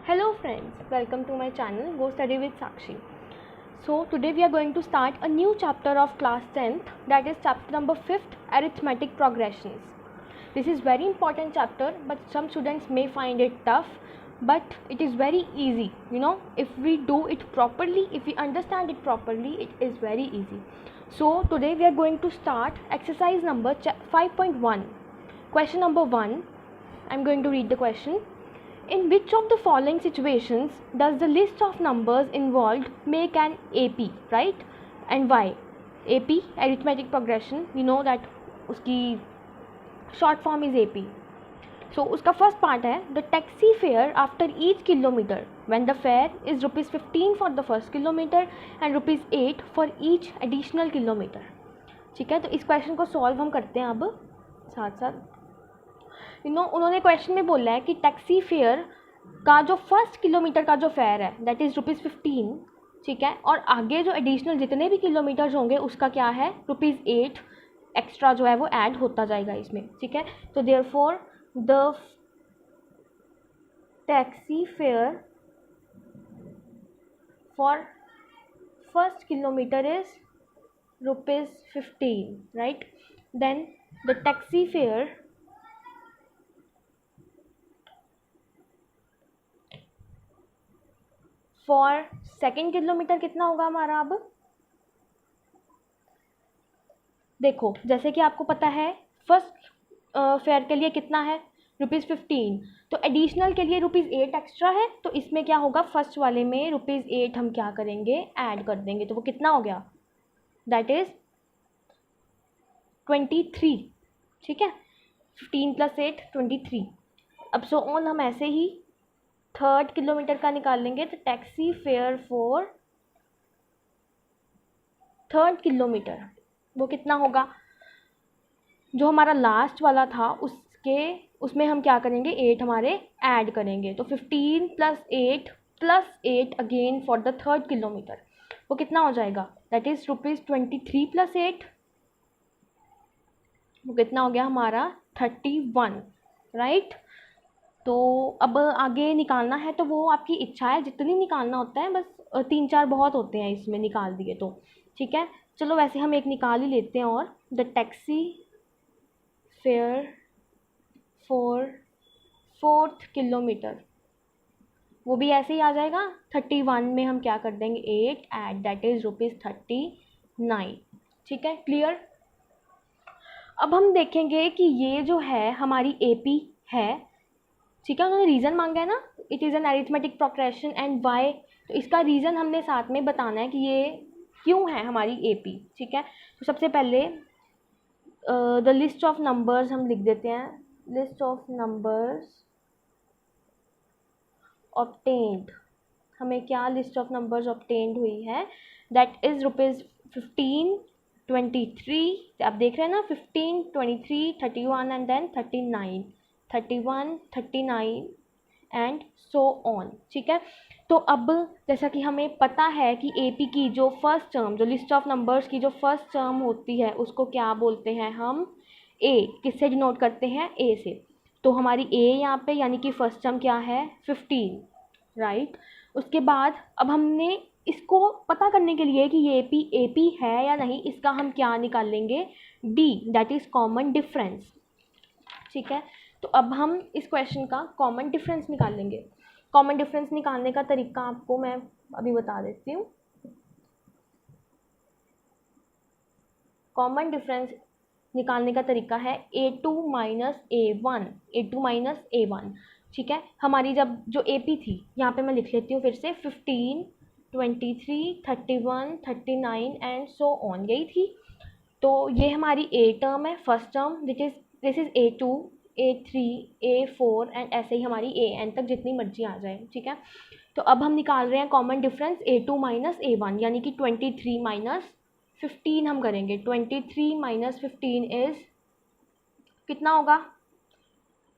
Hello friends, welcome to my channel Go Study with Sakshi. So today we are going to start a new chapter of class 10th, that is chapter number 5th, arithmetic progressions. This is very important chapter, but some students may find it tough, but it is very easy. If we do it properly, if we understand it properly, it is very easy. So today we are going to start exercise number 5.1. Question number 1. I'm going to read the question. In which of the following situations does the list of numbers involved make an AP, right? And why? AP, arithmetic progression, we know that uski short form is AP. So uska first part hai, the taxi fare after each kilometer, when the fare is rupees 15 for the first kilometer and rupees 8 for each additional kilometer. ठीक है, तो इस question को solve हम करते हैं अब साथ साथ. उन्होंने क्वेश्चन में बोला है कि टैक्सी फेयर का जो फर्स्ट किलोमीटर का जो फेयर है दैट इज़ रुपीज़ 15, ठीक है, और आगे जो एडिशनल जितने भी किलोमीटर्स होंगे उसका क्या है रुपीज़ 8 एक्स्ट्रा जो है वो ऐड होता जाएगा इसमें, ठीक है. तो therefore the taxi fare for first kilometre is rupees 15, right. Then the taxi fare for second kilometre कितना होगा हमारा. अब देखो, जैसे कि आपको पता है फर्स्ट फेयर के लिए कितना है रुपीज़ 15, तो एडिशनल के लिए रुपीज़ 8 एक्स्ट्रा है, तो इसमें क्या होगा फर्स्ट वाले में रुपीज़ 8 हम क्या करेंगे ऐड कर देंगे, तो वो कितना हो गया दैट इज़ 23, ठीक है. 15 + 8 23. अब सो ऑन हम ऐसे ही थर्ड किलोमीटर का निकाल लेंगे. तो taxi fare for third kilometre वो कितना होगा, जो हमारा लास्ट वाला था उसमें हम क्या करेंगे 8 हमारे ऐड करेंगे. तो 15 + 8 again for the third kilometre वो कितना हो जाएगा दैट इज़ रुपीज़ 23 + 8 वो कितना हो गया हमारा 31, राइट. तो अब आगे निकालना है तो वो आपकी इच्छा है, जितनी निकालना होता है, बस 3-4 बहुत होते हैं इसमें निकाल दिए तो, ठीक है. चलो वैसे हम एक निकाल ही लेते हैं. और the taxi fare for fourth kilometre वो भी ऐसे ही आ जाएगा. 31 में हम क्या कर देंगे 8 ऐड दैट इज़ रुपीज़ 39, ठीक है. क्लियर. अब हम देखेंगे कि ये जो है हमारी AP है, ठीक है. उन्होंने रीज़न मांगा है ना, it is an arithmetic progression and why, तो इसका रीज़न हमने साथ में बताना है कि ये क्यों है हमारी AP, ठीक है. तो सबसे पहले द लिस्ट ऑफ नंबर्स हम लिख देते हैं. लिस्ट ऑफ नंबर्स ऑब्टेन्ड, हमें क्या लिस्ट ऑफ नंबर्स ऑब्टेन्ड हुई है दैट इज़ रुपीज़ 15, 23, आप देख रहे हैं ना 15, 23, 31 and then 39, 31, 39 and so on, ठीक है. तो अब जैसा कि हमें पता है कि AP की जो फर्स्ट टर्म, जो लिस्ट ऑफ नंबर्स की जो फर्स्ट टर्म होती है उसको क्या बोलते हैं हम A. किससे डिनोट करते हैं A से. तो हमारी A यहाँ पे यानी कि फर्स्ट टर्म क्या है 15, राइट. उसके बाद अब हमने इसको पता करने के लिए कि ये AP है या नहीं, इसका हम क्या निकाल लेंगे D, that is common difference, ठीक है. तो अब हम इस क्वेश्चन का कॉमन डिफरेंस निकाल लेंगे. कॉमन डिफरेंस निकालने का तरीका आपको मैं अभी बता देती हूँ. कॉमन डिफरेंस निकालने का तरीका है A2 - A1, A2 - A1, ठीक है. हमारी जब जो AP थी यहाँ पे मैं लिख लेती हूँ फिर से 15, 23, 31, 39 एंड सो ऑन, यही थी. तो ये हमारी A टर्म है first term, this is A2, A3, A4 and ऐसे ही हमारी AN तक जितनी मर्जी आ जाए, ठीक है. तो अब हम निकाल रहे हैं कॉमन डिफरेंस A2 - A1 यानी कि 23 - 15 हम करेंगे. 23 - 15 इज़ कितना होगा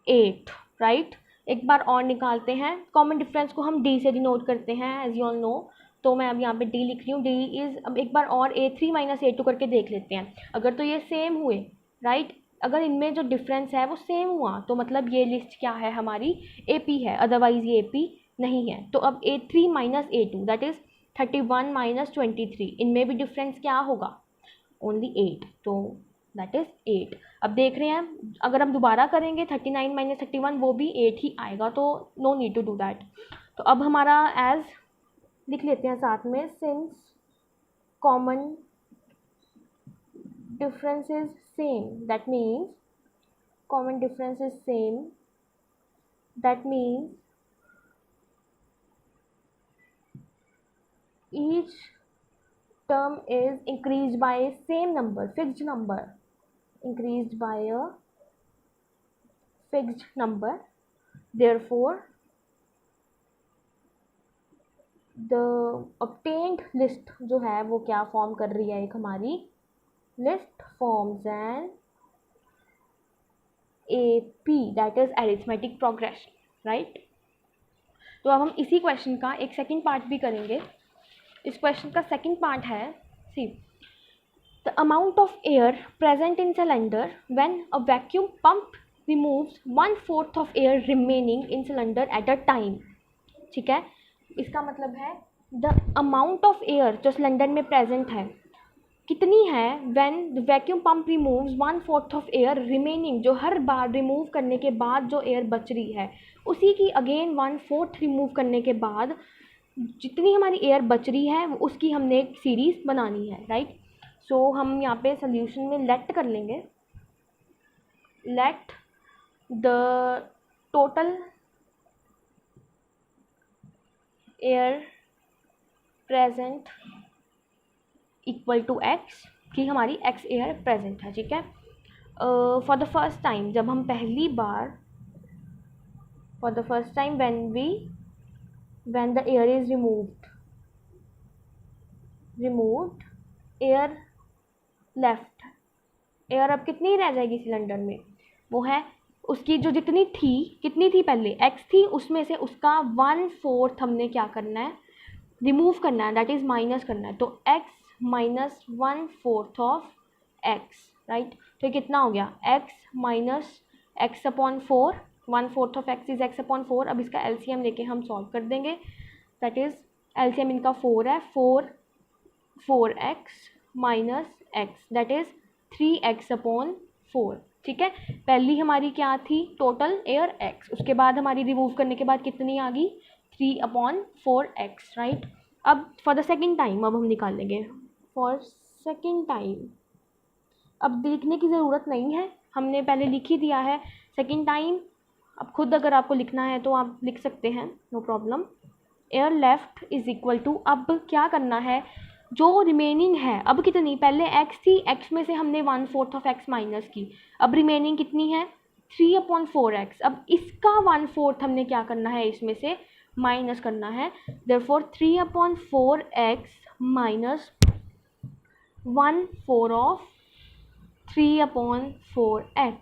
8, राइट. एक बार और निकालते हैं. कॉमन डिफरेंस को हम D से डिनोट करते हैं एज यू ऑल नो, तो मैं अब यहाँ पे D लिख रही हूँ. D इज़, अब एक बार और A3 - A2 करके देख लेते हैं. अगर तो ये सेम हुए, राइट, अगर इनमें जो डिफरेंस है वो सेम हुआ तो मतलब ये लिस्ट क्या है हमारी AP है, अदरवाइज़ ये AP नहीं है। तो अब A3 minus A2 that is 31 minus 23, इनमें भी डिफरेंस क्या होगा, ओनली 8, तो दैट इज़ 8। अब देख रहे हैं अगर हम दोबारा करेंगे 39 माइनस 31 वो भी 8 ही आएगा, तो no need to do that. तो अब हमारा एज लिख लेते हैं साथ में, since common difference is same that means common difference is same, that means each term is increased by a same number, fixed number, increased by a fixed number, therefore the obtained list जो है वो क्या form कर रही है, एक हमारी list forms an AP that is arithmetic progression, right? तो अब हम इसी क्वेश्चन का एक सेकंड पार्ट भी करेंगे। इस क्वेश्चन का सेकंड पार्ट है, see the amount of air present in cylinder when a vacuum pump removes 1/4 of air remaining in cylinder at a time. ठीक है, इसका मतलब है द अमाउंट ऑफ एयर जो सिलेंडर में प्रेजेंट है कितनी है, when the vacuum pump removes 1/4 of air remaining, जो हर बार रिमूव करने के बाद जो एयर बच रही है उसी की अगेन 1/4 रिमूव करने के बाद जितनी हमारी एयर बच रही है उसकी हमने एक सीरीज बनानी है, राइट। सो हम यहाँ पे सोल्यूशन में लेट कर लेंगे, let the total air present equal to x, कि हमारी एक्स एयर प्रेजेंट है। ठीक है, फॉर द फर्स्ट टाइम, जब हम पहली बार, for the first time when the air is removed air left, air अब कितनी रह जाएगी सिलेंडर में, वो है उसकी जो जितनी थी, कितनी थी पहले x थी, उसमें से उसका 1/4 हमने क्या करना है, रिमूव करना है, दैट इज़ माइनस करना है। तो x minus 1/4 of x, right. तो कितना हो गया, x minus x upon 4, 1/4 of x is x upon 4। अब इसका LCM लेके हम सॉल्व कर देंगे, दैट इज़ LCM इनका 4 है, 4x minus x that is 3x upon 4। ठीक है, पहली हमारी क्या थी, टोटल एयर x, उसके बाद हमारी रिमूव करने के बाद कितनी आ गई, 3/4x, राइट। अब फॉर द सेकेंड टाइम अब हम निकाल लेंगे, फॉर सेकेंड टाइम अब लिखने की ज़रूरत नहीं है, हमने पहले लिख ही दिया है। सेकेंड टाइम अब खुद अगर आपको लिखना है तो आप लिख सकते हैं, no problem. Air left is equal to, अब क्या करना है, जो रिमेनिंग है अब कितनी, पहले x थी, x में से हमने 1/4 ऑफ x माइनस की, अब रिमेनिंग कितनी है 3/4x। अब इसका 1/4 हमने क्या करना है, इसमें से माइनस करना है, therefore 3/4x minus 1/4 of 3/4x।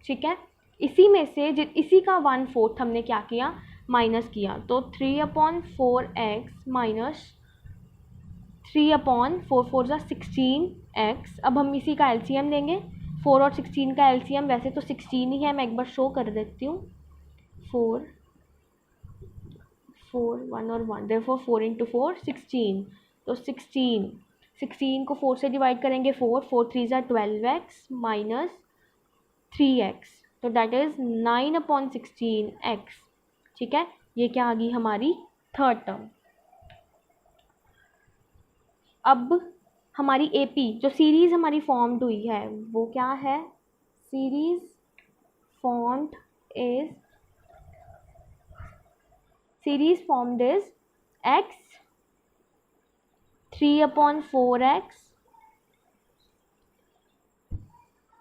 ठीक है, इसी में से इसी का 1/4 हमने क्या किया, माइनस किया, तो 3/4x माइनस 3/4 16x। अब हम इसी का LCM लेंगे, 4 और 16 का LCM वैसे तो 16 ही है, मैं एक बार शो कर देती हूँ, 4 1 और 1, देयरफॉर 4 × 4 16, तो 16 को 4 से डिवाइड करेंगे, 4 3 ज़ा 12x माइनस 3x, तो दैट इज़ 9/16x। ठीक है, ये क्या आ गई हमारी थर्ड टर्म। अब हमारी AP जो सीरीज़ हमारी फॉर्म्ड हुई है वो क्या है, series formed is x 3/4x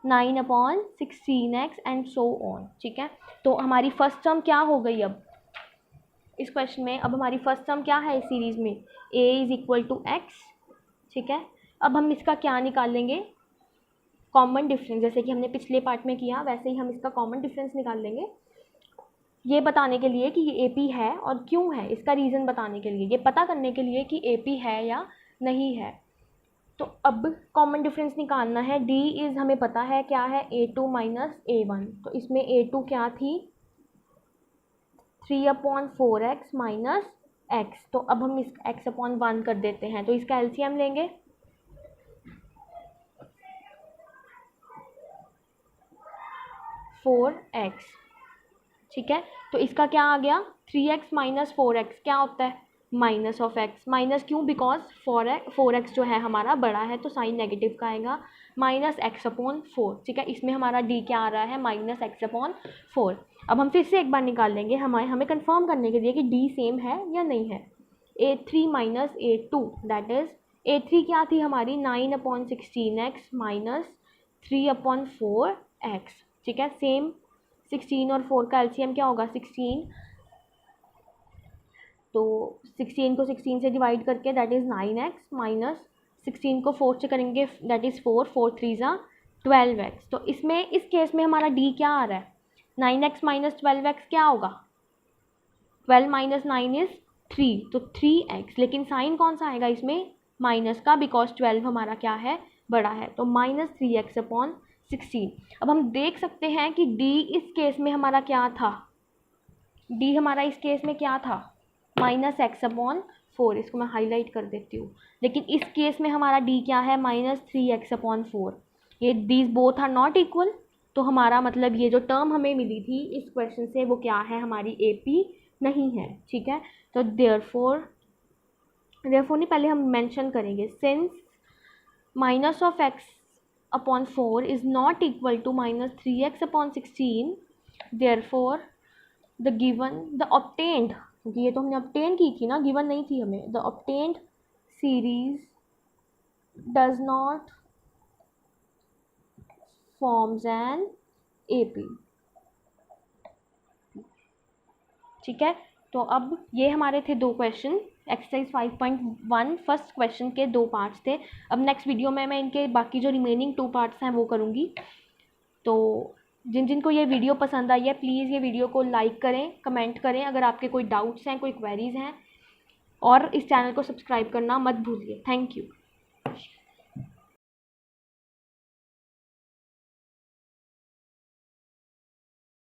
9/16x and so on. ठीक है, तो हमारी फर्स्ट टर्म क्या हो गई, अब इस क्वेश्चन में अब हमारी फर्स्ट टर्म क्या है इस सीरीज़ में, a is equal to x। ठीक है, अब हम इसका क्या निकालेंगे, कॉमन डिफरेंस, जैसे कि हमने पिछले पार्ट में किया वैसे ही हम इसका कॉमन डिफरेंस निकाल लेंगे, ये बताने के लिए कि ये AP है और क्यों है, इसका रीज़न बताने के लिए, ये पता करने के लिए कि AP है या नहीं है। तो अब कॉमन डिफरेंस निकालना है, D इज़ हमें पता है क्या है, A2 माइनस A1, तो इसमें A2 क्या थी 3/4x माइनस x। तो अब हम इस x/1 कर देते हैं, तो इसका एलसीएम लेंगे। 4x, ठीक है। तो इसका क्या आ गया, 3x माइनस 4x क्या होता है, माइनस ऑफ x। माइनस क्यों, बिकॉज 4x जो है हमारा बड़ा है तो साइन नेगेटिव का आएगा, माइनस x/4, ठीक है। इसमें हमारा d क्या आ रहा है, माइनस x/4। अब हम फिर से एक बार निकाल लेंगे हमें कंफर्म करने के लिए कि d सेम है या नहीं है। a3 minus a2 that is a3 क्या थी हमारी, 9/16x माइनस 3/4x, ठीक है। सेम 16 और 4 का एलसीएम क्या होगा, 16। तो 16 को 16 से डिवाइड करके दैट इज़ 9x माइनस 16 को 4 से करेंगे दैट इज़ 4, 4 3 ज़ा 12x। तो इसमें इस केस में हमारा d क्या आ रहा है, 9x माइनस 12x क्या होगा, 12 माइनस 9 इज़ 3, तो 3x। लेकिन साइन कौन सा आएगा इसमें, माइनस का, बिकॉज 12 हमारा क्या है, बड़ा है, तो माइनस 3x/16। अब हम देख सकते हैं कि d इस केस में हमारा क्या था, d हमारा इस केस में क्या था, माइनस x/4। इसको मैं हाईलाइट कर देती हूँ। लेकिन इस केस में हमारा d क्या है, माइनस 3x/4। ये these both are not equal, तो हमारा मतलब ये जो टर्म हमें मिली थी इस क्वेश्चन से वो क्या है, हमारी AP नहीं है, ठीक है। तो देयरफॉर नहीं, पहले हम मेंशन करेंगे, since minus of x/4 is not equal to minus 3x/16, therefore the obtained, क्योंकि ये तो हमने ऑब्टेन की थी ना, गिवन नहीं थी हमें, the obtained series does not forms an AP, ठीक है। तो अब ये हमारे थे दो क्वेश्चन, एक्सरसाइज 5.1 फर्स्ट क्वेश्चन के दो पार्ट्स थे। अब नेक्स्ट वीडियो में मैं इनके बाकी जो रिमेनिंग 2 पार्ट्स हैं वो करूँगी। तो जिन को ये वीडियो पसंद आई है प्लीज़ ये वीडियो को लाइक करें, कमेंट करें अगर आपके कोई डाउट्स हैं, कोई क्वेरीज़ हैं, और इस चैनल को सब्सक्राइब करना मत भूलिए। Thank you.